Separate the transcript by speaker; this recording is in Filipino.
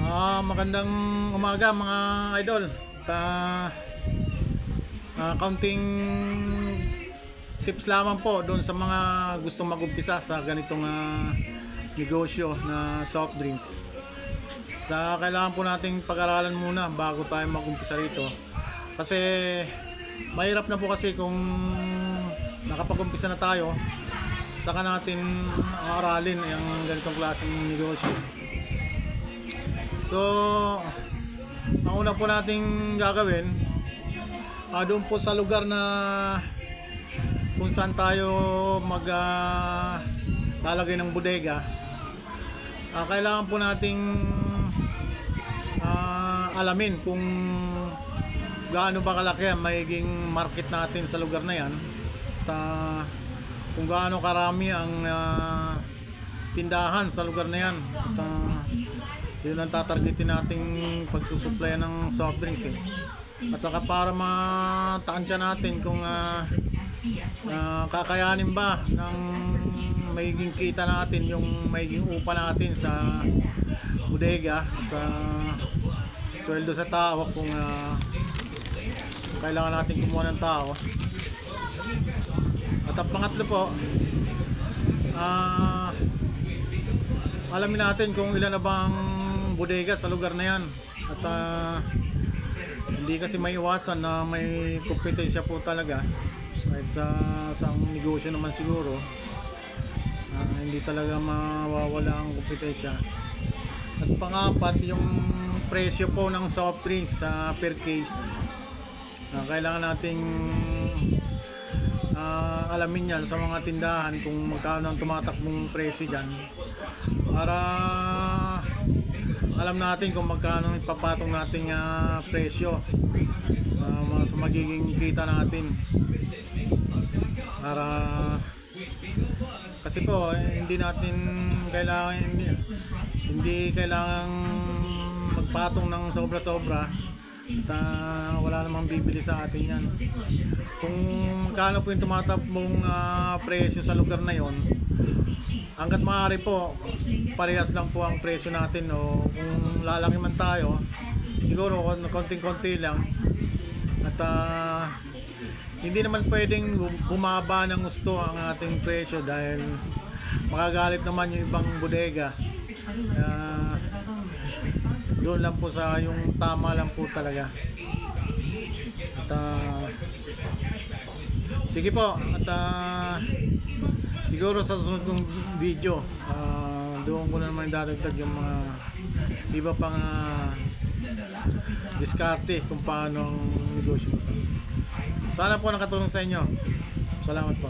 Speaker 1: Magandang umaga mga idol. Kaunting tips lamang po doon sa mga gustong mag-umpisa sa ganitong negosyo na soft drinks. Kailangan po nating pag-aralan muna bago tayo mag-umpisa rito. Kasi mahirap na po kasi kung nakapag-umpisa na tayo, saka natin aralin ang ganitong klaseng negosyo. So, ang una po nating gagawin, doon po sa lugar na kung saan tayo lalagay ng bodega, kailangan po nating alamin kung gaano ba kalaki ang magiging market natin sa lugar na yan, at kung gaano karami ang tindahan sa lugar na yan, at yun ang tatargetin nating pagsusupply ng soft drinks At saka para matansya natin kung kakayanin ba ng magiging kita natin yung magiging upa natin sa bodega, at sweldo sa tao kung kailangan natin kumuha ng tao. At ang pangatlo po, alamin natin kung ilan na bang bodega sa lugar na yan, at hindi kasi may iwasan na may kompetensya po talaga kahit sa negosyo naman siguro. Hindi talaga mawawala ang kompetensya. At pangapat, yung presyo po ng soft drinks sa per case, kailangan nating alamin yan sa mga tindahan kung magkano ang tumatakbong presyo dyan, para alam natin kung magkano ipapatong nating presyo sa magiging kita natin. Para kasi po hindi natin kailangan magpatong ng sobra-sobra, at wala namang bibili sa atin yan. Kung magkano po yung tumatakbong presyo sa lugar na yon, hanggat maaari po parehas lang po ang presyo natin, o kung lalaki man tayo siguro konting-konti lang. At hindi naman pwedeng bumaba ng gusto ang ating presyo dahil makagalit naman yung ibang bodega. Doon lang po sa yung tama lang po talaga. At sige po, at siguro sa susunod kong video, doon ko na naman dadagdag yung mga iba pang diskarte kung paano ang negosyo. Sana po nakatulong sa inyo. Salamat po.